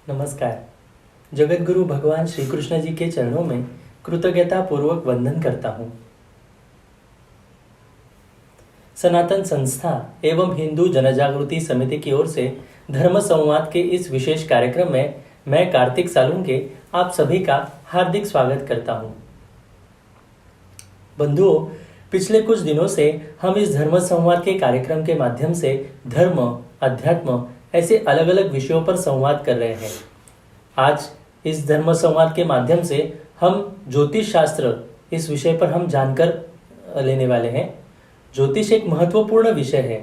नमस्कार। जगत गुरु भगवान श्री कृष्ण जी के चरणों में कृतज्ञता पूर्वक वंदन करता हूँ। सनातन संस्था एवं हिंदू जनजागृति समिति की ओर से धर्म संवाद के इस विशेष कार्यक्रम में मैं कार्तिक सालुंके आप सभी का हार्दिक स्वागत करता हूँ। बंधुओं, पिछले कुछ दिनों से हम इस धर्म संवाद के कार्यक्रम के माध्यम से धर्म, अध्यात्म ऐसे अलग अलग विषयों पर संवाद कर रहे हैं। आज इस धर्म संवाद के माध्यम से हम ज्योतिष शास्त्र इस विषय पर हम जानकर लेने वाले हैं। ज्योतिष एक महत्वपूर्ण विषय है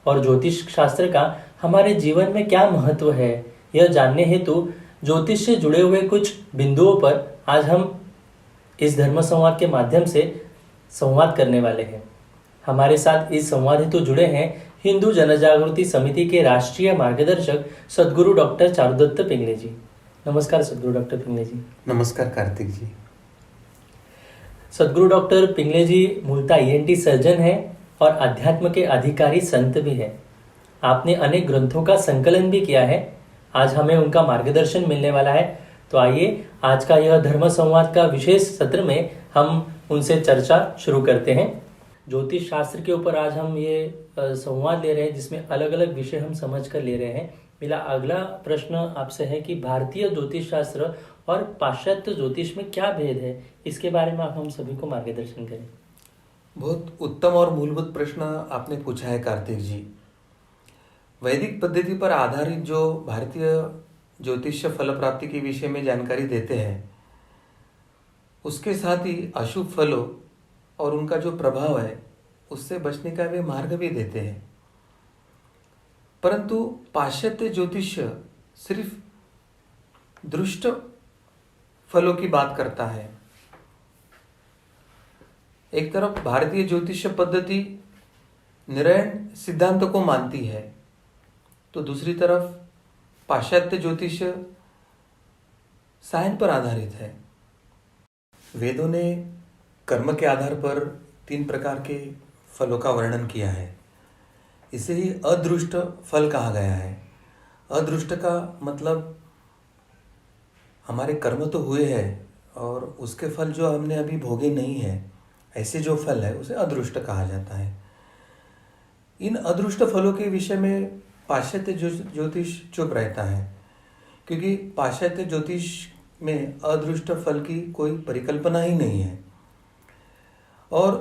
और ज्योतिष शास्त्र का हमारे जीवन में क्या महत्व है, यह जानने हेतु ज्योतिष से जुड़े हुए कुछ बिंदुओं पर आज हम इस धर्म संवाद के माध्यम से संवाद करने वाले हैं। हमारे साथ इस संवाद हेतु जुड़े हैं हिंदू जनजागृति समिति के राष्ट्रीय मार्गदर्शक सद्गुरु डॉक्टर चारुदत्त पिंगले जी। नमस्कार सद्गुरु डॉक्टर पिंगले जी। नमस्कार कार्तिक जी। सद्गुरु डॉक्टर पिंगले जी मूलतः ईएनटी सर्जन हैं और अध्यात्म के अधिकारी संत भी हैं। आपने अनेक ग्रंथों का संकलन भी किया है। आज हमें उनका मार्गदर्शन मिलने वाला है, तो आइए आज का यह धर्म संवाद का विशेष सत्र में हम उनसे चर्चा शुरू करते हैं। ज्योतिष शास्त्र के ऊपर आज हम ये संवाद ले रहे हैं, जिसमें अलग अलग विषय हम समझ कर ले रहे हैं। मेरा अगला प्रश्न आपसे है कि भारतीय ज्योतिष शास्त्र और पाश्चात्य ज्योतिष में क्या भेद है, इसके बारे में आप हम सभी को मार्गदर्शन करें। बहुत उत्तम और मूलभूत प्रश्न आपने पूछा है कार्तिक जी। वैदिक पद्धति पर आधारित जो भारतीय ज्योतिष फल प्राप्ति के विषय में जानकारी देते हैं, उसके साथ ही अशुभ फलों और उनका जो प्रभाव है उससे बचने का वे मार्ग भी देते हैं। परंतु पाश्चात्य ज्योतिष सिर्फ दृष्ट फलों की बात करता है। एक तरफ भारतीय ज्योतिष पद्धति निर्णय सिद्धांत को मानती है, तो दूसरी तरफ पाश्चात्य ज्योतिष साइंस पर आधारित है। वेदों ने कर्म के आधार पर 3 प्रकार के फलों का वर्णन किया है। इसे ही अदृष्ट फल कहा गया है। अदृष्ट का मतलब हमारे कर्म तो हुए हैं और उसके फल जो हमने अभी भोगे नहीं है, ऐसे जो फल है उसे अदृष्ट कहा जाता है। इन अदृष्ट फलों के विषय में पाश्चात्य ज्योतिष चुप रहता है, क्योंकि पाश्चात्य ज्योतिष में अदृष्ट फल की कोई परिकल्पना ही नहीं है और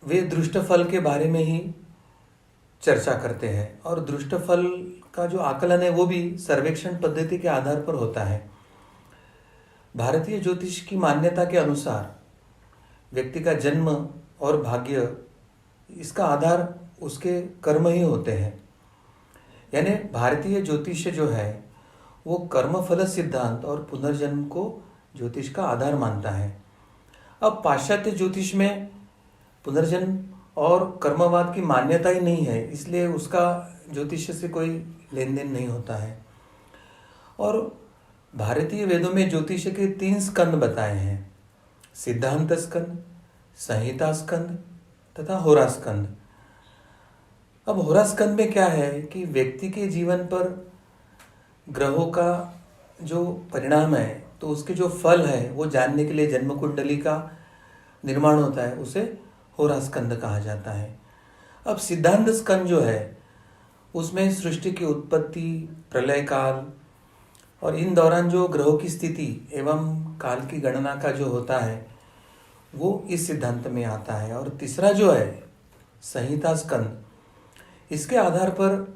वे दृष्ट फल के बारे में ही चर्चा करते हैं। और दृष्ट फल का जो आकलन है वो भी सर्वेक्षण पद्धति के आधार पर होता है। भारतीय ज्योतिष की मान्यता के अनुसार व्यक्ति का जन्म और भाग्य, इसका आधार उसके कर्म ही होते हैं। यानी भारतीय ज्योतिष जो है वो कर्म फल सिद्धांत और पुनर्जन्म को ज्योतिष का आधार मानता है। अब पाश्चात्य ज्योतिष में पुनर्जन्म और कर्मवाद की मान्यता ही नहीं है, इसलिए उसका ज्योतिष से कोई लेन देन नहीं होता है। और भारतीय वेदों में ज्योतिष के 3 स्कंद बताए हैं: सिद्धांत स्कंद, संहिता स्कंद तथा होरा स्कंद। अब होरा स्कंद में क्या है कि व्यक्ति के जीवन पर ग्रहों का जो परिणाम है, तो उसके जो फल है वो जानने के लिए जन्म कुंडली का निर्माण होता है, उसे होरा स्कंद कहा जाता है। अब सिद्धांत स्कंद जो है उसमें सृष्टि की उत्पत्ति, प्रलय काल और इन दौरान जो ग्रहों की स्थिति एवं काल की गणना का जो होता है वो इस सिद्धांत में आता है। और तीसरा जो है संहिता स्कंद, इसके आधार पर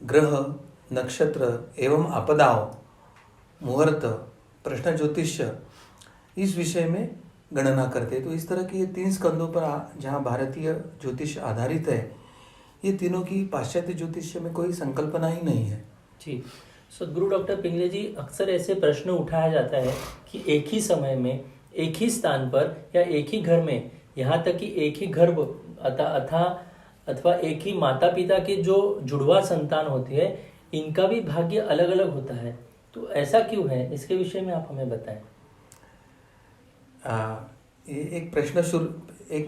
ग्रह, नक्षत्र एवं आपदाओं, मुहूर्त, प्रश्न ज्योतिष इस विषय में गणना करते हैं। तो इस तरह के ये 3 स्कंदों पर जहाँ भारतीय ज्योतिष आधारित है, ये तीनों की पाश्चात्य ज्योतिष में कोई संकल्पना ही नहीं है। जी सद्गुरु डॉक्टर पिंगले जी, अक्सर ऐसे प्रश्न उठाया जाता है कि एक ही समय में एक ही स्थान पर या एक ही घर में, यहाँ तक कि एक ही गर्भ अथवा एक ही माता पिता की जो जुड़वा संतान होती है, इनका भी भाग्य अलग अलग होता है। तो ऐसा क्यों है, इसके विषय में आप हमें बताएं। एक प्रश्न एक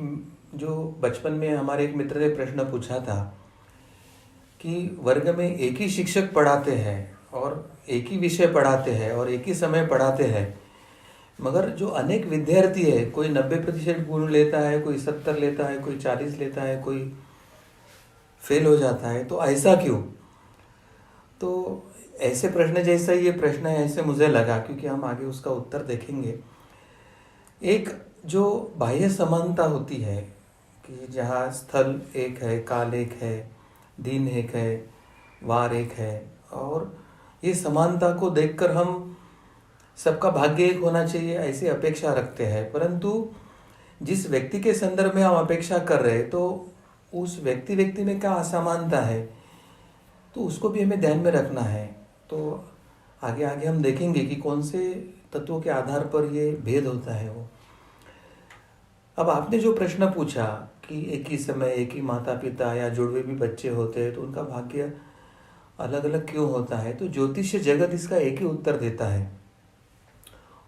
जो बचपन में हमारे एक मित्र ने प्रश्न पूछा था कि वर्ग में एक ही शिक्षक पढ़ाते हैं और एक ही विषय पढ़ाते हैं और एक ही समय पढ़ाते हैं, मगर जो अनेक विद्यार्थी है, कोई 90% गुण लेता है, कोई 70 लेता है, कोई 40 लेता है, कोई फेल हो जाता है, तो ऐसा क्यों? तो ऐसे प्रश्न जैसा ये प्रश्न है, ऐसे मुझे लगा, क्योंकि हम आगे उसका उत्तर देखेंगे। एक जो बाह्य समानता होती है कि जहाँ स्थल एक है, काल एक है, दिन एक है, वार एक है, और ये समानता को देखकर हम सबका भाग्य एक होना चाहिए ऐसी अपेक्षा रखते हैं, परंतु जिस व्यक्ति के संदर्भ में हम अपेक्षा कर रहे हैं तो उस व्यक्ति में क्या असमानता है, तो उसको भी हमें ध्यान में रखना है। तो आगे आगे हम देखेंगे कि कौन से तत्वों के आधार पर ये भेद होता है वो। अब आपने जो प्रश्न पूछा कि एक ही समय एक ही माता पिता या जुड़वे भी बच्चे होते हैं तो उनका भाग्य अलग अलग क्यों होता है, तो ज्योतिष जगत इसका एक ही उत्तर देता है,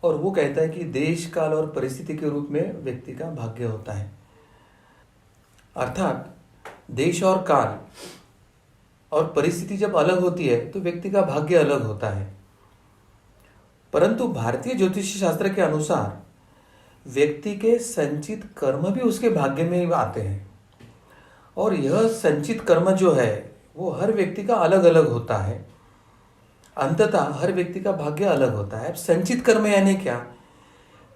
और वो कहता है कि देश काल और परिस्थिति के रूप में व्यक्ति का भाग्य होता है। अर्थात देश और काल और परिस्थिति जब अलग होती है तो व्यक्ति का भाग्य अलग होता है। परंतु भारतीय ज्योतिष शास्त्र के अनुसार व्यक्ति के संचित कर्म भी उसके भाग्य में आते हैं, और यह संचित कर्म जो है वो हर व्यक्ति का अलग अलग होता है। अंततः हर व्यक्ति का भाग्य अलग होता है। अब संचित कर्म यानी क्या,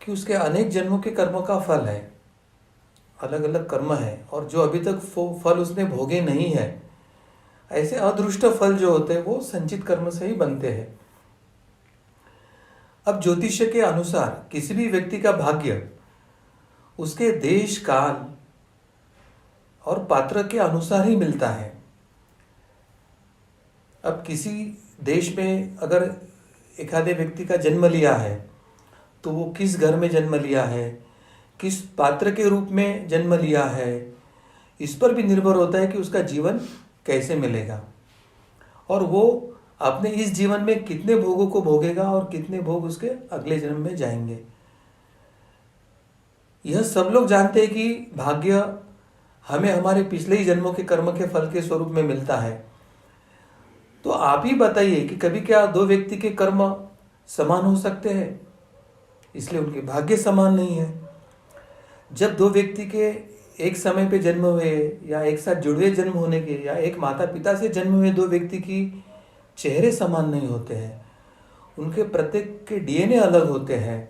कि उसके अनेक जन्मों के कर्मों का फल है, अलग अलग कर्म है, और जो अभी तक फल उसने भोगे नहीं है, ऐसे अदृष्ट फल जो होते हैं वो संचित कर्म से ही बनते हैं। अब ज्योतिष के अनुसार किसी भी व्यक्ति का भाग्य उसके देश काल और पात्र के अनुसार ही मिलता है। अब किसी देश में अगर एक आधे व्यक्ति का जन्म लिया है तो वो किस घर में जन्म लिया है, किस पात्र के रूप में जन्म लिया है, इस पर भी निर्भर होता है कि उसका जीवन कैसे मिलेगा, और वो अपने इस जीवन में कितने भोगों को भोगेगा और कितने भोग उसके अगले जन्म में जाएंगे। यह सब लोग जानते हैं कि भाग्य हमें हमारे पिछले ही जन्मों के कर्म के फल के स्वरूप में मिलता है। तो आप ही बताइए कि कभी क्या दो व्यक्ति के कर्म समान हो सकते हैं? इसलिए उनके भाग्य समान नहीं है। जब दो व्यक्ति के एक समय पे जन्म हुए या एक साथ जुड़वे जन्म होने के या एक माता पिता से जन्म हुए दो व्यक्ति की चेहरे समान नहीं होते हैं, उनके प्रत्येक के डीएनए अलग होते हैं,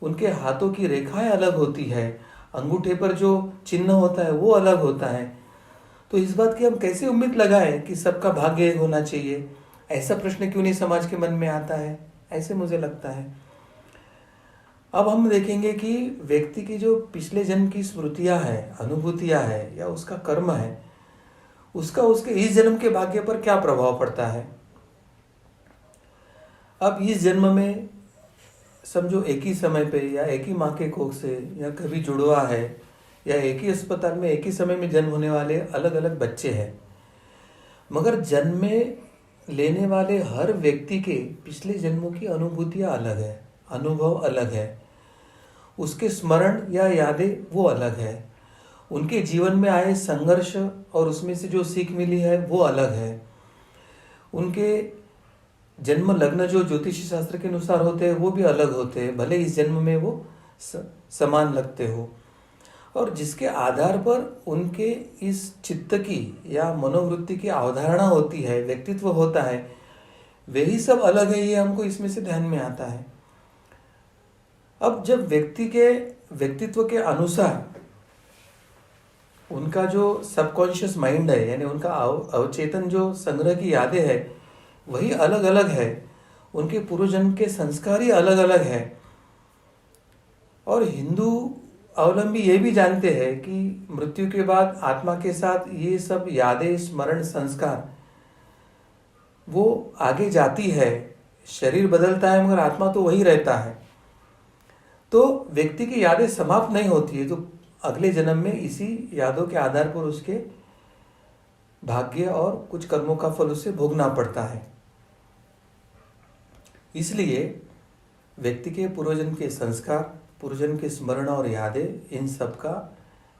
उनके हाथों की रेखाएं अलग होती है, अंगूठे पर जो चिन्ह होता है वो अलग होता है। तो इस बात की हम कैसे उम्मीद लगाएं कि सबका भाग्य एक होना चाहिए? ऐसा प्रश्न क्यों नहीं समाज के मन में आता है? ऐसे मुझे लगता है। अब हम देखेंगे कि व्यक्ति की जो पिछले जन्म की स्मृतियां हैं, अनुभूतियां हैं या उसका कर्म है, उसका उसके इस जन्म के भाग्य पर क्या प्रभाव पड़ता है। अब इस जन्म में समझो एक ही समय पे या एक ही माँ के कोख से या कभी जुड़वा है या एक ही अस्पताल में एक ही समय में जन्म होने वाले अलग अलग बच्चे हैं, मगर जन्म में लेने वाले हर व्यक्ति के पिछले जन्मों की अनुभूतियां अलग है, अनुभव अलग है, उसके स्मरण या यादें वो अलग है, उनके जीवन में आए संघर्ष और उसमें से जो सीख मिली है वो अलग है, उनके जन्म लग्न जो ज्योतिषी शास्त्र के अनुसार होते हैं वो भी अलग होते हैं, भले इस जन्म में वो समान लगते हो, और जिसके आधार पर उनके इस चित्त की या मनोवृत्ति की अवधारणा होती है, व्यक्तित्व होता है, वही सब अलग है। ये हमको इसमें से ध्यान में आता है। अब जब व्यक्ति के व्यक्तित्व के अनुसार उनका जो सबकॉन्शियस माइंड है, यानी उनका अवचेतन जो संग्रह की यादें है वही अलग अलग है, उनके पूर्व जन्म के संस्कार ही अलग अलग है, और हिंदू अवलंबी ये भी जानते हैं कि मृत्यु के बाद आत्मा के साथ ये सब यादें, स्मरण, संस्कार वो आगे जाती है। शरीर बदलता है मगर आत्मा तो वही रहता है। तो व्यक्ति की यादें समाप्त नहीं होती है, तो अगले जन्म में इसी यादों के आधार पर उसके भाग्य और कुछ कर्मों का फल उसे भोगना पड़ता है। इसलिए व्यक्ति के पूर्वजन्म के संस्कार, पूर्वजन्म के स्मरण और यादें, इन सब का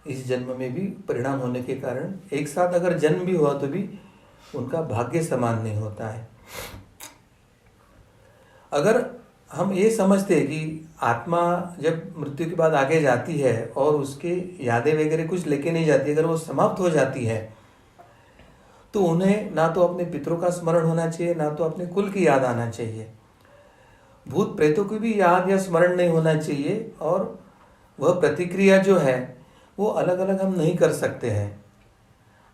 इस जन्म में भी परिणाम होने के कारण एक साथ अगर जन्म भी हुआ तो भी उनका भाग्य समान नहीं होता है। अगर हम ये समझते हैं कि आत्मा जब मृत्यु के बाद आगे जाती है और उसके यादें वगैरह कुछ लेके नहीं जाती, अगर वो समाप्त हो जाती है तो उन्हें ना तो अपने पितरों का स्मरण होना चाहिए, ना तो अपने कुल की याद आना चाहिए। भूत प्रेतों की भी याद या स्मरण नहीं होना चाहिए, और वह प्रतिक्रिया जो है वो अलग अलग हम नहीं कर सकते हैं।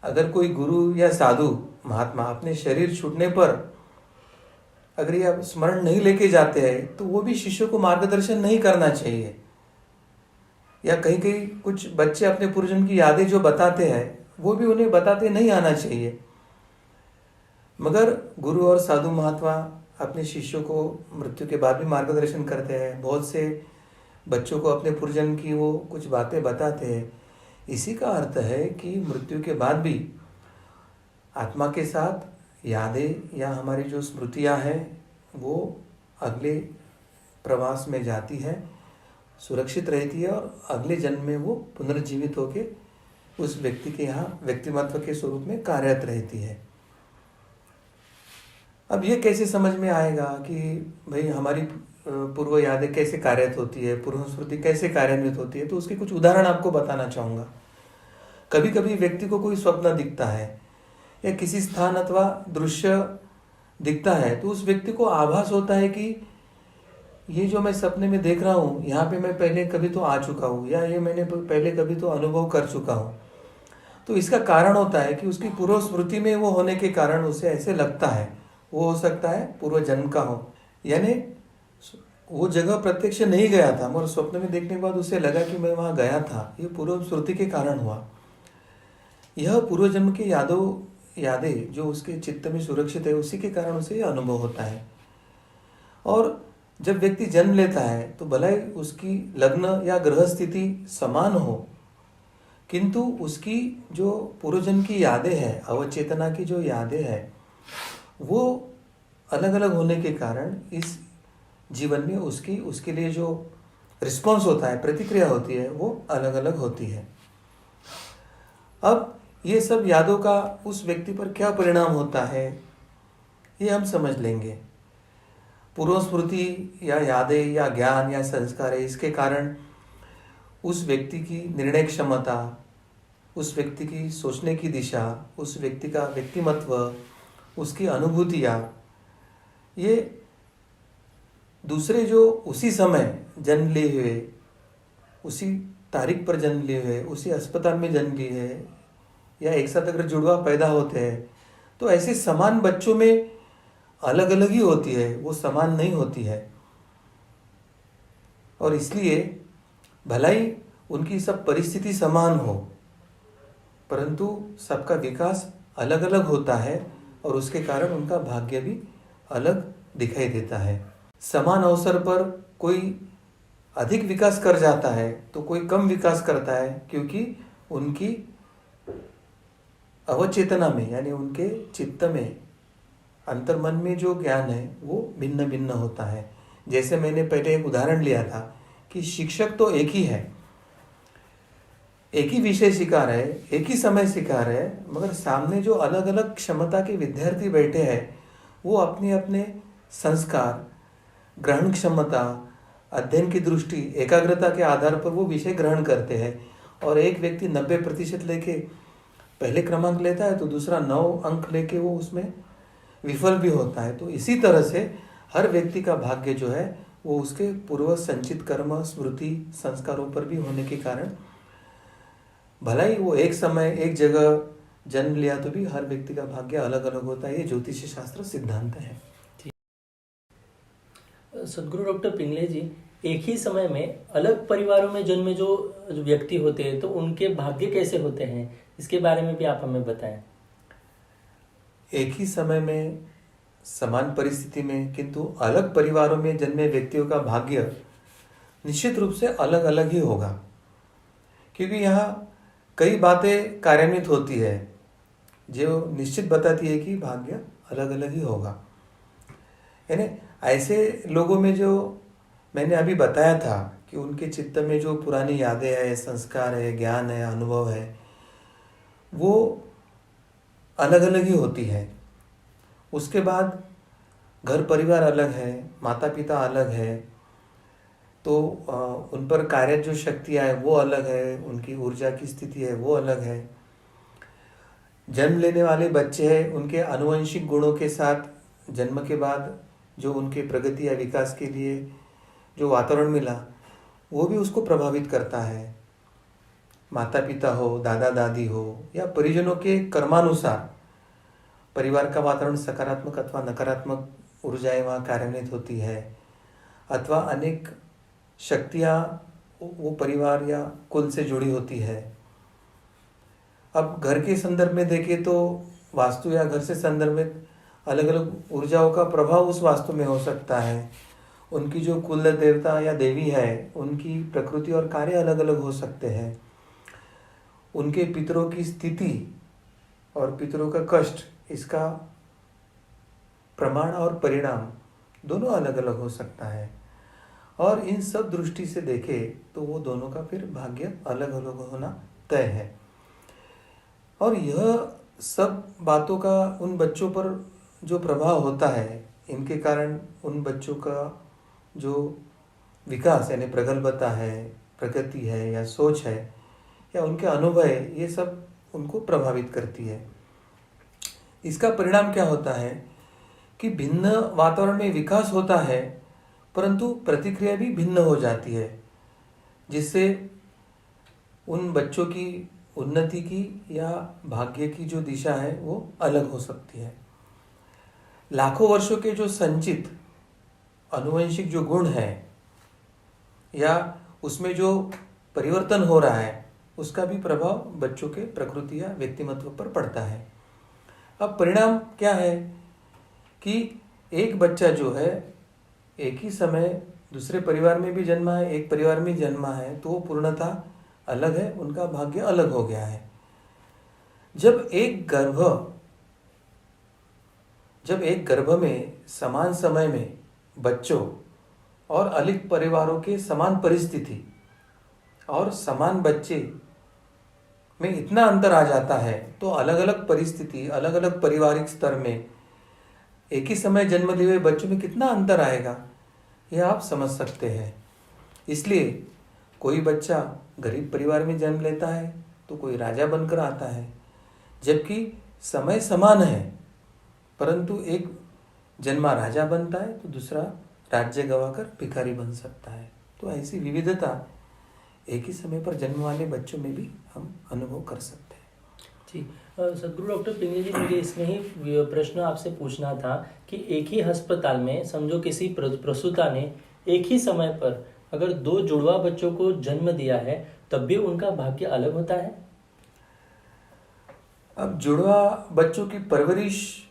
अगर कोई गुरु या साधु महात्मा अपने शरीर छूटने पर अगर ये स्मरण नहीं लेके जाते हैं तो वो भी शिष्यों को मार्गदर्शन नहीं करना चाहिए। या कहीं कहीं कुछ बच्चे अपने पूर्वजन्म की यादें जो बताते हैं वो भी उन्हें बताते नहीं आना चाहिए। मगर गुरु और साधु महात्मा अपने शिष्यों को मृत्यु के बाद भी मार्गदर्शन करते हैं। बहुत से बच्चों को अपने पूर्वजन्म की वो कुछ बातें बताते हैं। इसी का अर्थ है कि मृत्यु के बाद भी आत्मा के साथ यादें या हमारी जो स्मृतियां हैं वो अगले प्रवास में जाती है, सुरक्षित रहती है, और अगले जन्म में वो पुनर्जीवित होके उस व्यक्ति के यहाँ व्यक्तिमत्व के स्वरूप में कार्यरत रहती है। अब ये कैसे समझ में आएगा कि भाई हमारी पूर्व यादें कैसे कार्यरत होती है, पूर्व स्मृति कैसे कार्यान्वित होती है, तो उसके कुछ उदाहरण आपको बताना चाहूँगा। कभी कभी व्यक्ति को कोई स्वप्न दिखता है या किसी स्थान अथवा दृश्य दिखता है तो उस व्यक्ति को आभास होता है कि ये जो मैं सपने में देख रहा हूँ यहाँ पे मैं पहले कभी तो आ चुका हूँ, या ये मैंने पहले कभी तो अनुभव कर चुका हूँ। तो इसका कारण होता है कि उसकी पूर्व स्मृति में वो होने के कारण उसे ऐसे लगता है। वो हो सकता है पूर्व जन्म का हो, यानी वो जगह प्रत्यक्ष नहीं गया था मगर स्वप्न में देखने के बाद उसे लगा कि मैं वहाँ गया था। ये पूर्व स्मृति के कारण हुआ। यह पूर्व जन्म की यादें जो उसके चित्त में सुरक्षित है उसी के कारण उसे यह अनुभव होता है। और जब व्यक्ति जन्म लेता है तो भले ही उसकी लग्न या ग्रह स्थिति समान हो, किंतु उसकी जो पूर्व जन्म की यादें हैं, अवचेतना की जो यादें हैं, वो अलग अलग होने के कारण इस जीवन में उसके लिए जो रिस्पॉन्स होता है, प्रतिक्रिया होती है, वो अलग अलग होती है। अब ये सब यादों का उस व्यक्ति पर क्या परिणाम होता है ये हम समझ लेंगे। पूर्व स्मृति या यादें या ज्ञान या संस्कार है, इसके कारण उस व्यक्ति की निर्णय क्षमता, उस व्यक्ति की सोचने की दिशा, उस व्यक्ति का व्यक्तिमत्व, उसकी अनुभूतियाँ, ये दूसरे जो उसी समय जन्म लिए हुए, उसी तारीख पर जन्म लिए हुए, उसी अस्पताल में जन्म लिए है, या एक साथ अगर जुड़वा पैदा होते हैं तो ऐसे समान बच्चों में अलग अलग ही होती है, वो समान नहीं होती है। और इसलिए भलाई उनकी सब परिस्थिति समान हो, परंतु सबका विकास अलग अलग होता है और उसके कारण उनका भाग्य भी अलग दिखाई देता है। समान अवसर पर कोई अधिक विकास कर जाता है तो कोई कम विकास करता है, क्योंकि उनकी अवचेतना में यानी उनके चित्त में, अंतर्मन में जो ज्ञान है वो भिन्न भिन्न होता है। जैसे मैंने पहले एक उदाहरण लिया था कि शिक्षक तो एक ही है, एक ही विषय सिखा रहे, एक ही समय सिखा रहे, मगर सामने जो अलग अलग क्षमता के विद्यार्थी बैठे हैं वो अपने अपने संस्कार, ग्रहण क्षमता, अध्ययन की दृष्टि, एकाग्रता के आधार पर वो विषय ग्रहण करते हैं। और एक व्यक्ति 90% लेके पहले क्रमांक लेता है तो दूसरा 9 अंक लेके वो उसमें विफल भी होता है। तो इसी तरह से हर व्यक्ति का भाग्य जो है वो उसके पूर्व संचित कर्म, स्मृति, संस्कारों पर भी होने के कारण भला ही वो एक समय एक जगह जन्म लिया तो भी हर व्यक्ति का भाग्य अलग अलग होता है। ये ज्योतिष शास्त्र सिद्धांत है। सदगुरु डॉक्टर पिंगले जी, एक ही समय में अलग परिवारों में जन्मे जो व्यक्ति होते हैं तो उनके भाग्य कैसे होते हैं, इसके बारे में भी आप हमें बताएं। एक ही समय में समान परिस्थिति में किंतु अलग परिवारों में जन्मे व्यक्तियों का भाग्य निश्चित रूप से अलग अलग ही होगा, क्योंकि यहाँ कई बातें कार्यान्वित होती है जो निश्चित बताती है कि भाग्य अलग अलग ही होगा। यानी ऐसे लोगों में जो मैंने अभी बताया था कि उनके चित्त में जो पुरानी यादें हैं, संस्कार है, ज्ञान है, अनुभव है, वो अलग अलग ही होती है। उसके बाद घर परिवार अलग है, माता पिता अलग है, तो उन पर कार्य जो शक्तियाँ है वो अलग है, उनकी ऊर्जा की स्थिति है वो अलग है। जन्म लेने वाले बच्चे हैं, उनके आनुवंशिक गुणों के साथ जन्म के बाद जो उनके प्रगति या विकास के लिए जो वातावरण मिला वो भी उसको प्रभावित करता है। माता पिता हो, दादा दादी हो या परिजनों के कर्मानुसार परिवार का वातावरण सकारात्मक अथवा नकारात्मक ऊर्जाएं वहाँ कार्यान्वित होती है, अथवा अनेक शक्तियाँ वो परिवार या कुल से जुड़ी होती है। अब घर के संदर्भ में देखें तो वास्तु या घर से संदर्भ में अलग अलग ऊर्जाओं का प्रभाव उस वास्तु में हो सकता है। उनकी जो कुल देवता या देवी है उनकी प्रकृति और कार्य अलग अलग हो सकते हैं। उनके पितरों की स्थिति और पितरों का कष्ट, इसका प्रमाण और परिणाम दोनों अलग अलग हो सकता है। और इन सब दृष्टि से देखें तो वो दोनों का फिर भाग्य अलग अलग होना तय है। और यह सब बातों का उन बच्चों पर जो प्रभाव होता है, इनके कारण उन बच्चों का जो विकास यानी प्रगल्भता है, प्रगति है या सोच है या उनके अनुभव है, ये सब उनको प्रभावित करती है। इसका परिणाम क्या होता है कि भिन्न वातावरण में विकास होता है, परंतु प्रतिक्रिया भी भिन्न हो जाती है, जिससे उन बच्चों की उन्नति की या भाग्य की जो दिशा है वो अलग हो सकती है। लाखों वर्षों के जो संचित आनुवंशिक जो गुण है या उसमें जो परिवर्तन हो रहा है, उसका भी प्रभाव बच्चों के प्रकृति या व्यक्तिमत्व पर पड़ता है। अब परिणाम क्या है कि एक बच्चा जो है एक ही समय दूसरे परिवार में भी जन्मा है, एक परिवार में जन्मा है, तो वो पूर्णतः अलग है, उनका भाग्य अलग हो गया है। जब एक गर्भ में समान समय में बच्चों और अलग परिवारों के समान परिस्थिति और समान बच्चे में इतना अंतर आ जाता है, तो अलग अलग परिस्थिति, अलग अलग पारिवारिक स्तर में एक ही समय जन्म लिए हुए बच्चों में कितना अंतर आएगा, यह आप समझ सकते हैं। इसलिए कोई बच्चा गरीब परिवार में जन्म लेता है तो कोई राजा बनकर आता है, जबकि समय समान है, परंतु एक जन्मा राजा बनता है तो दूसरा राज्य गंवाकर भिखारी बन सकता है। तो ऐसी विविधता एक ही समय पर जन्म वाले बच्चों में भी हम अनुभव कर सकते हैं। जी, सदगुरु डॉक्टर पिंगले जी, मुझे इसमें ही प्रश्न आपसे पूछना था कि एक ही अस्पताल में समझो किसी प्रसूता ने एक ही समय पर अगर 2 जुड़वा बच्चों को जन्म दिया है, तब भी उनका भाग्य अलग होता है? अब जुड़वा बच्चों की परवरिश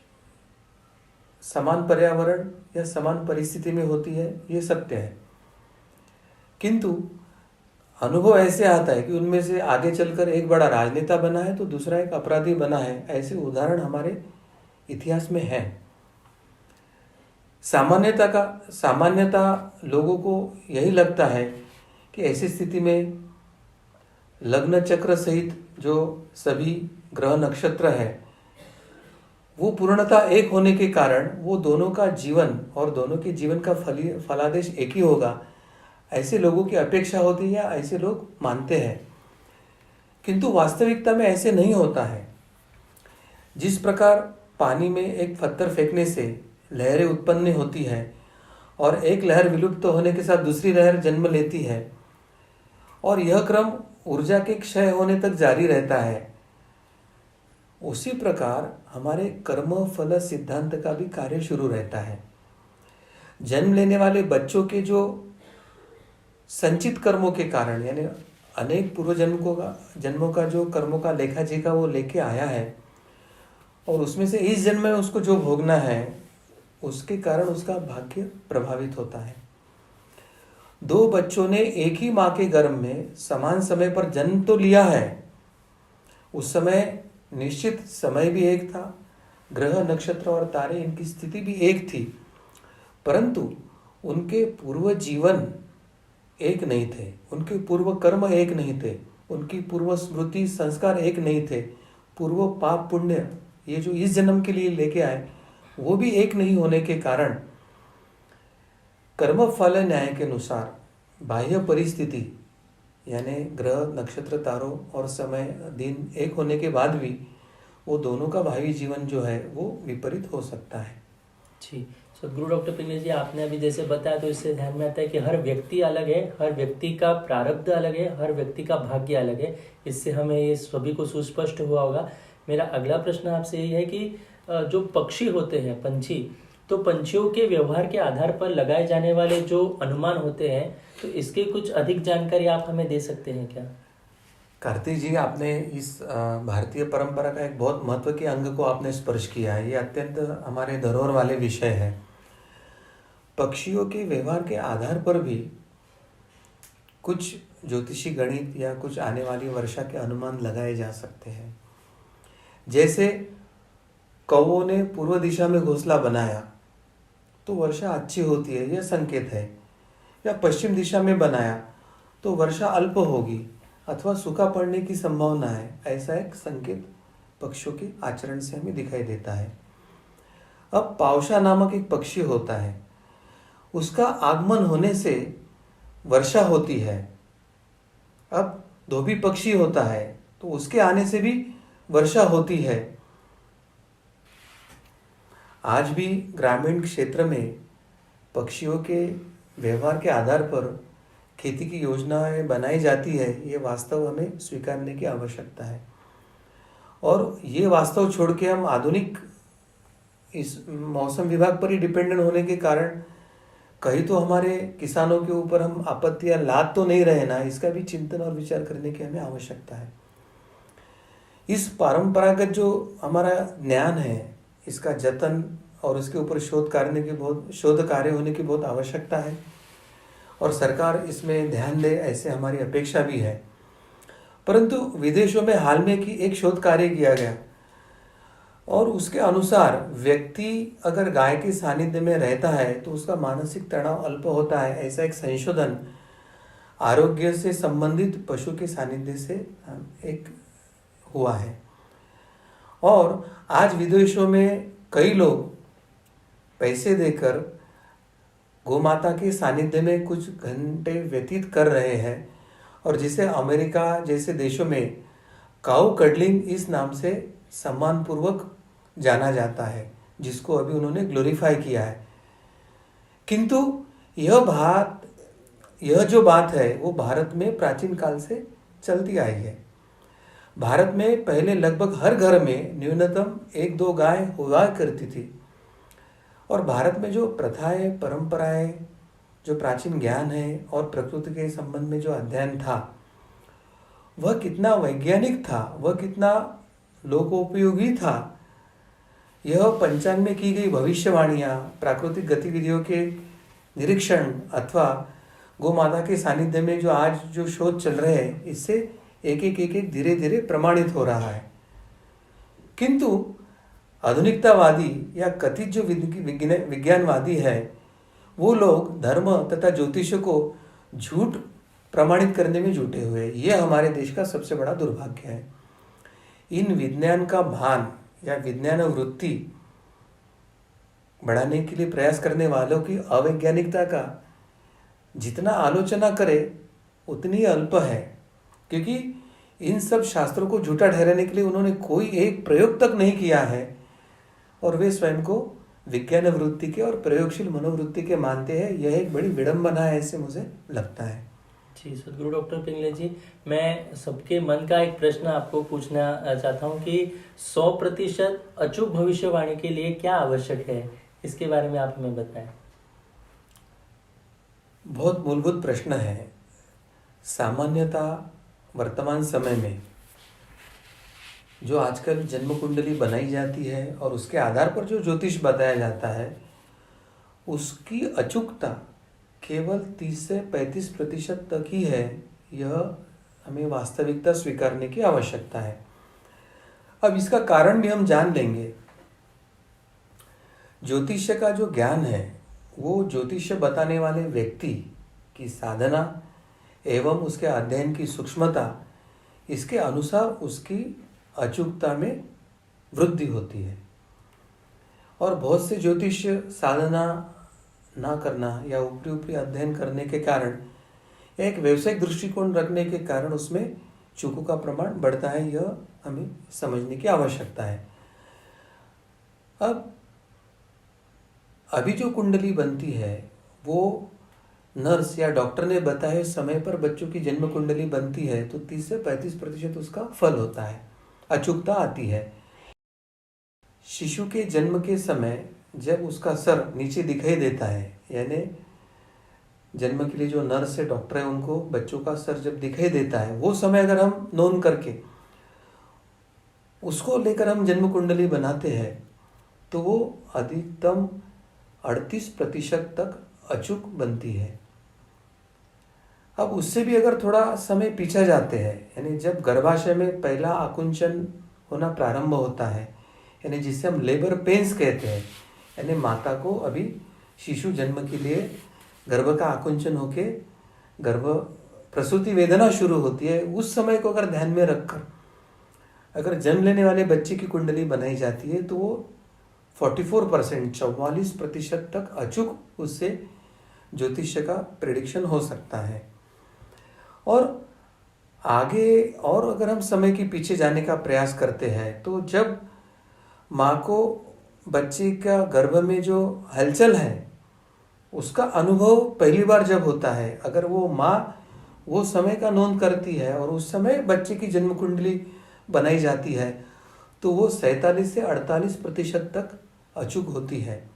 समान पर्यावरण या समान परिस्थिति में होती है, ये सत्य है, किंतु अनुभव ऐसे आता है कि उनमें से आगे चलकर एक बड़ा राजनेता बना है तो दूसरा एक अपराधी बना है। ऐसे उदाहरण हमारे इतिहास में है। सामान्यता लोगों को यही लगता है कि ऐसी स्थिति में लग्न चक्र सहित जो सभी ग्रह नक्षत्र है वो पूर्णतः एक होने के कारण वो दोनों का जीवन और दोनों के जीवन का फलादेश एक ही होगा, ऐसे लोगों की अपेक्षा होती है, ऐसे लोग मानते हैं। किंतु वास्तविकता में ऐसे नहीं होता है। जिस प्रकार पानी में एक पत्थर फेंकने से लहरें उत्पन्न होती है और एक लहर विलुप्त होने के साथ दूसरी लहर जन्म लेती है और यह क्रम ऊर्जा के क्षय होने तक जारी रहता है, उसी प्रकार हमारे कर्म फल सिद्धांत का भी कार्य शुरू रहता है। जन्म लेने वाले बच्चों के जो संचित कर्मों के कारण यानी अनेक पूर्व जन्मों का जो कर्मों का लेखा जोखा वो लेके आया है और उसमें से इस जन्म में उसको जो भोगना है उसके कारण उसका भाग्य प्रभावित होता है। 2 बच्चों ने एक ही माँ के गर्भ में समान समय पर जन्म तो लिया है, उस समय निश्चित समय भी एक था, ग्रह नक्षत्र और तारे इनकी स्थिति भी एक थी, परंतु उनके पूर्व जीवन एक नहीं थे, उनके पूर्व कर्म एक नहीं थे, उनकी पूर्व स्मृति संस्कार एक नहीं थे, पूर्व पाप पुण्य ये जो इस जन्म के लिए लेके आए वो भी एक नहीं होने के कारण कर्म फल न्याय के अनुसार बाह्य परिस्थिति यानी ग्रह नक्षत्र तारों और समय दिन एक होने के बाद भी वो दोनों का भावी जीवन जो है वो विपरीत हो सकता है। जी, सदगुरु डॉक्टर पिंगले जी, आपने अभी जैसे बताया तो इससे ध्यान में आता है कि हर व्यक्ति अलग है, हर व्यक्ति का प्रारब्ध अलग है, हर व्यक्ति का भाग्य अलग है। इससे हमें ये सभी को सुस्पष्ट हुआ होगा। मेरा अगला प्रश्न आपसे यही है कि जो पक्षी होते हैं, पंछी, तो पंछियों के व्यवहार के आधार पर लगाए जाने वाले जो अनुमान होते हैं, तो इसके कुछ अधिक जानकारी आप हमें दे सकते हैं क्या? कार्तिक जी, आपने इस भारतीय परंपरा का एक बहुत महत्व के अंग को आपने स्पर्श किया है। ये अत्यंत हमारे धरोहर वाले विषय है। पक्षियों के व्यवहार के आधार पर भी कुछ ज्योतिषी गणित या कुछ आने वाली वर्षा के अनुमान लगाए जा सकते हैं। जैसे कौवों ने पूर्व दिशा में घोंसला बनाया तो वर्षा अच्छी होती है, यह संकेत है। या पश्चिम दिशा में बनाया तो वर्षा अल्प होगी अथवा सूखा पड़ने की संभावना है, ऐसा एक संकेत पक्षियों के आचरण से हमें दिखाई देता है। अब पावशा नामक एक पक्षी होता है, उसका आगमन होने से वर्षा होती है। अब धोबी पक्षी होता है तो उसके आने से भी वर्षा होती है। आज भी ग्रामीण क्षेत्र में पक्षियों के व्यवहार के आधार पर खेती की योजनाएं बनाई जाती है, ये वास्तव हमें स्वीकारने की आवश्यकता है। और ये वास्तव छोड़ के हम आधुनिक इस मौसम विभाग पर ही डिपेंडेंट होने के कारण कहीं तो हमारे किसानों के ऊपर हम आपत्ति या लाद तो नहीं रहे ना, इसका भी चिंतन और विचार करने की हमें आवश्यकता है। इस परंपरागत जो हमारा ज्ञान है, इसका जतन और उसके ऊपर शोध कार्य होने की बहुत आवश्यकता है और सरकार इसमें ध्यान दे, ऐसे हमारी अपेक्षा भी है। परंतु विदेशों में हाल में की एक शोध कार्य किया गया और उसके अनुसार व्यक्ति अगर गाय के सानिध्य में रहता है तो उसका मानसिक तनाव अल्प होता है, ऐसा एक संशोधन आरोग्य से संबंधित पशु के सानिध्य से एक हुआ है। और आज विदेशों में कई लोग पैसे देकर गोमाता के सानिध्य में कुछ घंटे व्यतीत कर रहे हैं और जिसे अमेरिका जैसे देशों में काऊ कडलिंग इस नाम से सम्मानपूर्वक जाना जाता है, जिसको अभी उन्होंने ग्लोरीफाई किया है। किंतु यह जो बात है वो भारत में प्राचीन काल से चलती आई है। भारत में पहले लगभग हर घर में न्यूनतम 1-2 गाय हुआ करती थी और भारत में जो प्रथाएं, परंपराएं, जो प्राचीन ज्ञान है और प्रकृति के संबंध में जो अध्ययन था, वह कितना वैज्ञानिक था, वह कितना लोकोपयोगी था। यह पंचांग में की गई भविष्यवाणियाँ, प्राकृतिक गतिविधियों के निरीक्षण अथवा गोमाता के सानिध्य में जो आज जो शोध चल रहे हैं, इससे एक धीरे धीरे प्रमाणित हो रहा है। किंतु आधुनिकतावादी या कथित जो विज्ञानवादी है, वो लोग धर्म तथा ज्योतिष को झूठ प्रमाणित करने में जुटे हुए। ये हमारे देश का सबसे बड़ा दुर्भाग्य है। इन विज्ञान का भान या विज्ञान वृत्ति बढ़ाने के लिए प्रयास करने वालों की अवैज्ञानिकता का जितना आलोचना करे उतनी अल्प है, क्योंकि इन सब शास्त्रों को झूठा ठहराने के लिए उन्होंने कोई एक प्रयोग तक नहीं किया है और वे स्वयं को विज्ञान वृत्ति के और प्रयोगशील मनोवृत्ति के मानते हैं। यह एक बड़ी विडंबना है, ऐसे मुझे लगता है। जी, सदगुरु डॉक्टर पिंगले जी, मैं सबके मन का एक प्रश्न आपको पूछना चाहता हूँ कि 100% अचूक भविष्यवाणी के लिए क्या आवश्यक है, इसके बारे में आप हमें बताएं। बहुत मूलभूत प्रश्न है। सामान्यतः वर्तमान समय में जो आजकल जन्म कुंडली बनाई जाती है और उसके आधार पर जो ज्योतिष बताया जाता है, उसकी अचूकता केवल 30 से 35% तक ही है। यह हमें वास्तविकता स्वीकारने की आवश्यकता है। अब इसका कारण भी हम जान लेंगे। ज्योतिष्य का जो ज्ञान है वो ज्योतिष्य बताने वाले व्यक्ति की साधना एवं उसके अध्ययन की सूक्ष्मता, इसके अनुसार उसकी अचूकता में वृद्धि होती है। और बहुत से ज्योतिष साधना ना करना या ऊपरी ऊपरी अध्ययन करने के कारण, एक व्यावसायिक दृष्टिकोण रखने के कारण उसमें चूकों का प्रमाण बढ़ता है। यह हमें समझने की आवश्यकता है। अब अभी जो कुंडली बनती है वो नर्स या डॉक्टर ने बताए समय पर बच्चों की जन्म कुंडली बनती है तो 30 से 35% उसका फल होता है, अचूकता आती है। शिशु के जन्म के समय जब उसका सर नीचे दिखाई देता है, यानी जन्म के लिए जो नर्स है, डॉक्टर है, उनको बच्चों का सर जब दिखाई देता है, वो समय अगर हम नोन करके उसको लेकर हम जन्म कुंडली बनाते हैं तो वो अधिकतम 38% तक अचूक बनती है। अब उससे भी अगर थोड़ा समय पीछे जाते हैं, यानी जब गर्भाशय में पहला आकुंचन होना प्रारंभ होता है, यानी जिसे हम लेबर पेन्स कहते हैं, यानी माता को अभी शिशु जन्म के लिए गर्भ का आकुंचन होके गर्भ प्रसूति वेदना शुरू होती है, उस समय को अगर ध्यान में रखकर अगर जन्म लेने वाले बच्चे की कुंडली बनाई जाती है तो वो 44% तक अचूक उससे ज्योतिष्य का प्रेडिक्शन हो सकता है। और आगे और अगर हम समय के पीछे जाने का प्रयास करते हैं तो जब माँ को बच्चे का गर्भ में जो हलचल है उसका अनुभव पहली बार जब होता है, अगर वो माँ वो समय का नोंद करती है और उस समय बच्चे की जन्म कुंडली बनाई जाती है तो वो 47 से 48% तक अचूक होती है।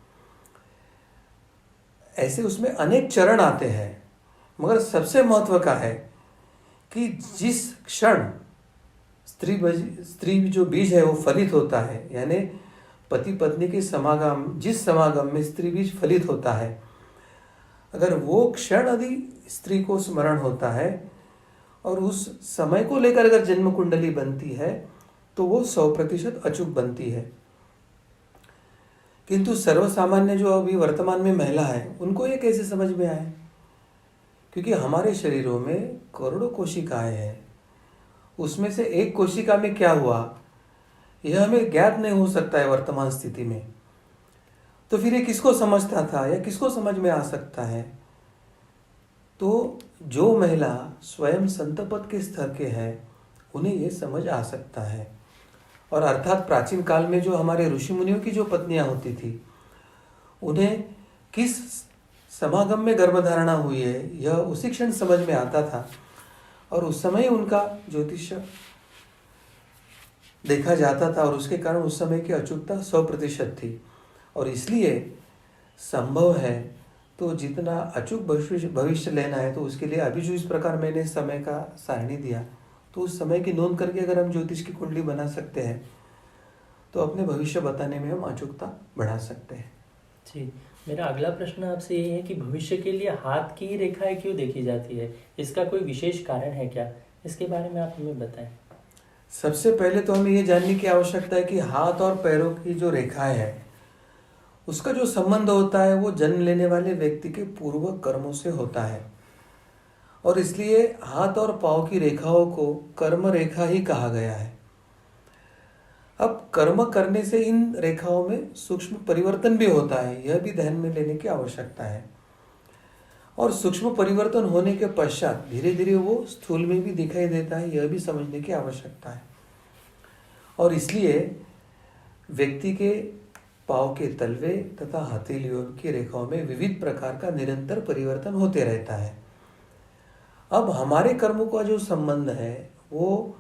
ऐसे उसमें अनेक चरण आते हैं, मगर सबसे महत्व का है कि जिस क्षण स्त्री जो बीज है वो फलित होता है, यानी पति पत्नी के समागम, जिस समागम में स्त्री बीज फलित होता है, अगर वो क्षण यदि स्त्री को स्मरण होता है और उस समय को लेकर अगर जन्म कुंडली बनती है तो वो 100% अचूक बनती है। किंतु सर्वसामान्य जो अभी वर्तमान में महिला है उनको ये कैसे समझ में आए, क्योंकि हमारे शरीरों में करोड़ों कोशिकाएं हैं, उसमें से एक कोशिका में क्या हुआ यह हमें ज्ञात नहीं हो सकता है वर्तमान स्थिति में। तो फिर ये किसको समझता था या किसको समझ में आ सकता है? तो जो महिला स्वयं संतपद के स्तर के हैं उन्हें ये समझ आ सकता है। और अर्थात प्राचीन काल में जो हमारे ऋषि मुनियों की जो पत्नियां होती थी उन्हें किस समागम में गर्भधारणा हुई है यह उसी क्षण समझ में आता था और उस समय उनका ज्योतिष्य देखा जाता था और उसके कारण उस समय की अचूकता 100% थी। और इसलिए संभव है तो जितना अचूक भविष्य लेना है तो उसके लिए अभी जो इस प्रकार मैंने समय का सारणी दिया तो उस समय की नोंद करके अगर हम ज्योतिष की कुंडली बना सकते हैं तो अपने भविष्य बताने में हम अचूकता बढ़ा सकते हैं। जी, मेरा अगला प्रश्न आपसे ये है कि भविष्य के लिए हाथ की ही रेखाएं क्यों देखी जाती है? इसका कोई विशेष कारण है क्या? इसके बारे में आप हमें बताएं। सबसे पहले तो हमें ये जानने की आवश्यकता है कि हाथ और पैरों की जो रेखाएं है उसका जो संबंध होता है वो जन्म लेने वाले व्यक्ति के पूर्व कर्मों से होता है और इसलिए हाथ और पांव की रेखाओं को कर्म रेखा ही कहा गया है। अब कर्म करने से इन रेखाओं में सूक्ष्म परिवर्तन भी होता है, यह भी ध्यान में लेने की आवश्यकता है। और सूक्ष्म परिवर्तन होने के पश्चात धीरे धीरे वो स्थूल में भी दिखाई देता है, यह भी समझने की आवश्यकता है। और इसलिए व्यक्ति के पांव के तलवे तथा हथेलियों की रेखाओं में विविध प्रकार का निरंतर परिवर्तन होते रहता है। अब हमारे कर्मों का जो संबंध है वो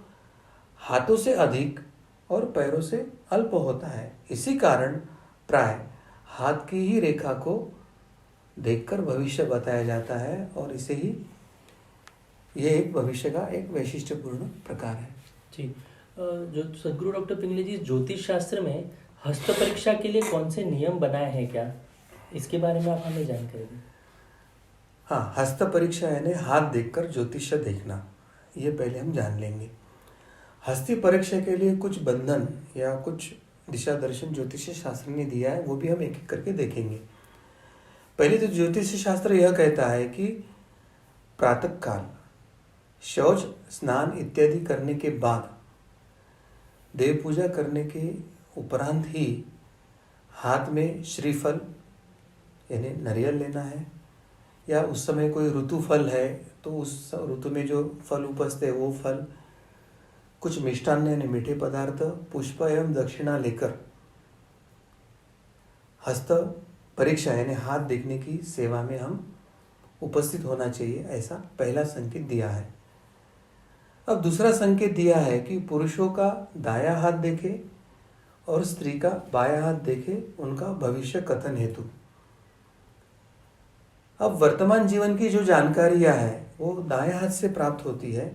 हाथों से अधिक और पैरों से अल्प होता है। इसी कारण प्राय हाथ की ही रेखा को देखकर भविष्य बताया जाता है और इसे ही यह एक भविष्य का एक वैशिष्ट्यपूर्ण प्रकार है। जी, जो सदगुरु डॉक्टर पिंगले जी, ज्योतिष शास्त्र में हस्त परीक्षा के लिए कौन से नियम बनाए हैं क्या? इसके बारे में आप हमें जानकारी दें। हाँ, हस्त परीक्षा यानी हाथ देखकर ज्योतिष देखना, ये पहले हम जान लेंगे। हस्ती परीक्षा के लिए कुछ बंधन या कुछ दिशा दर्शन ज्योतिष शास्त्र ने दिया है, वो भी हम एक एक करके देखेंगे। पहले तो ज्योतिष शास्त्र यह कहता है कि प्रातः काल शौच स्नान इत्यादि करने के बाद देव पूजा करने के उपरांत ही हाथ में श्रीफल यानी नारियल लेना है, या उस समय कोई ऋतु फल है तो उस ऋतु में जो फल उपजते हैं वो फल, कुछ मिष्टान्न यानी मीठे पदार्थ, पुष्प एवं दक्षिणा लेकर हस्त परीक्षा यानी हाथ देखने की सेवा में हम उपस्थित होना चाहिए, ऐसा पहला संकेत दिया है। अब दूसरा संकेत दिया है कि पुरुषों का दायां हाथ देखे और स्त्री का बायां हाथ देखे उनका भविष्य कथन हेतु। अब वर्तमान जीवन की जो जानकारियां है वो दायां हाथ से प्राप्त होती है,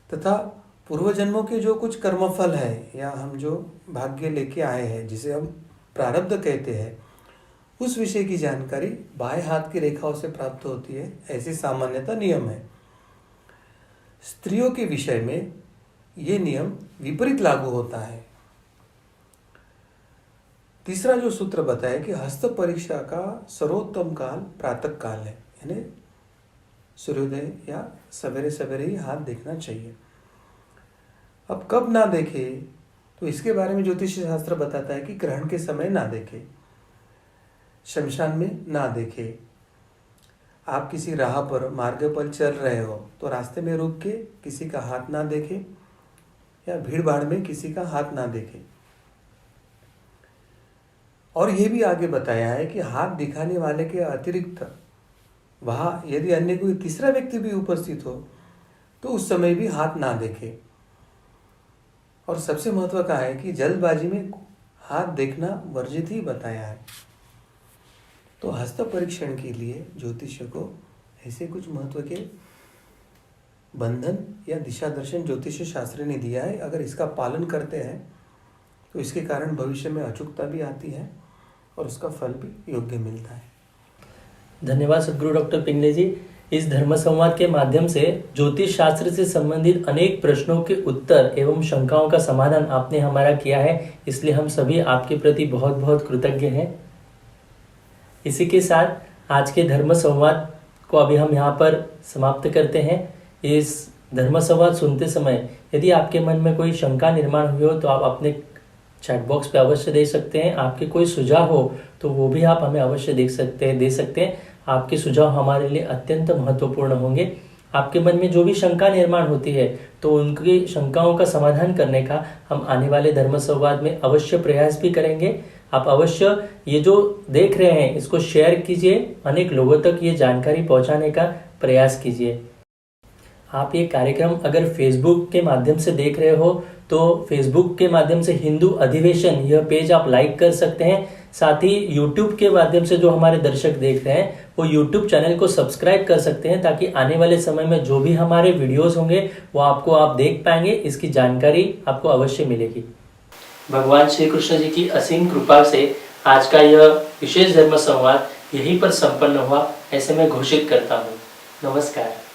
तथा पूर्व जन्मों के जो कुछ कर्मफल है या हम जो भाग्य लेके आए हैं जिसे हम प्रारब्ध कहते हैं, उस विषय की जानकारी बाएं हाथ की रेखाओं से प्राप्त होती है, ऐसी सामान्यतः नियम है। स्त्रियों के विषय में ये नियम विपरीत लागू होता है। तीसरा जो सूत्र बताया कि हस्त परीक्षा का सर्वोत्तम काल प्रातः काल है, यानी सूर्योदय या सवेरे सवेरे ही हाथ देखना चाहिए। अब कब ना देखे तो इसके बारे में ज्योतिष शास्त्र बताता है कि ग्रहण के समय ना देखे, शमशान में ना देखे, आप किसी राह पर मार्ग पर चल रहे हो तो रास्ते में रुक के किसी का हाथ ना देखे, या भीड़ भाड़ में किसी का हाथ ना देखे। और यह भी आगे बताया है कि हाथ दिखाने वाले के अतिरिक्त वहां यदि अन्य कोई तीसरा व्यक्ति भी उपस्थित हो तो उस समय भी हाथ ना देखे। और सबसे महत्व का है कि जल्दबाजी में हाथ देखना वर्जित ही बताया है। तो हस्त परीक्षण के लिए ज्योतिष को ऐसे कुछ महत्व के बंधन या दिशा दर्शन ज्योतिष शास्त्र ने दिया है। अगर इसका पालन करते हैं तो इसके कारण भविष्य में अचूकता भी आती है और उसका फल भी योग्य मिलता है। धन्यवाद सद्गुरु डॉक्टर पिंगले जी। इस धर्म संवाद के माध्यम से ज्योतिष शास्त्र से संबंधित अनेक प्रश्नों के उत्तर एवं शंकाओं का समाधान आपने हमारा किया है, इसलिए हम सभी आपके प्रति बहुत बहुत कृतज्ञ हैं। इसी के साथ आज के धर्म संवाद को अभी हम यहाँ पर समाप्त करते हैं। इस धर्म संवाद सुनते समय यदि आपके मन में कोई शंका निर्माण हुई हो तो आप अपने चैट बॉक्स पे अवश्य दे सकते हैं। आपके कोई सुझाव हो तो वो भी आप हमें अवश्य दे सकते हैं। आपके सुझाव हमारे लिए अत्यंत महत्वपूर्ण होंगे। आपके मन में जो भी शंका निर्माण होती है तो उनकी शंकाओं का समाधान करने का हम आने वाले धर्म संवाद में अवश्य प्रयास भी करेंगे। आप अवश्य ये जो देख रहे हैं इसको शेयर कीजिए, अनेक लोगों तक ये जानकारी पहुंचाने का प्रयास कीजिए। आप ये कार्यक्रम अगर फेसबुक के माध्यम से देख रहे हो तो फेसबुक के माध्यम से हिंदू अधिवेशन यह पेज आप लाइक कर सकते हैं। साथ ही यूट्यूब के माध्यम से जो हमारे दर्शक देख रहे हैं वो यूट्यूब चैनल को सब्सक्राइब कर सकते हैं, ताकि आने वाले समय में जो भी हमारे वीडियोस होंगे वो आप देख पाएंगे, इसकी जानकारी आपको अवश्य मिलेगी। भगवान श्री कृष्ण जी की असीम कृपा से आज का यह विशेष धर्म संवाद यहीं पर संपन्न हुआ, ऐसे मैं घोषित करता हूँ। नमस्कार।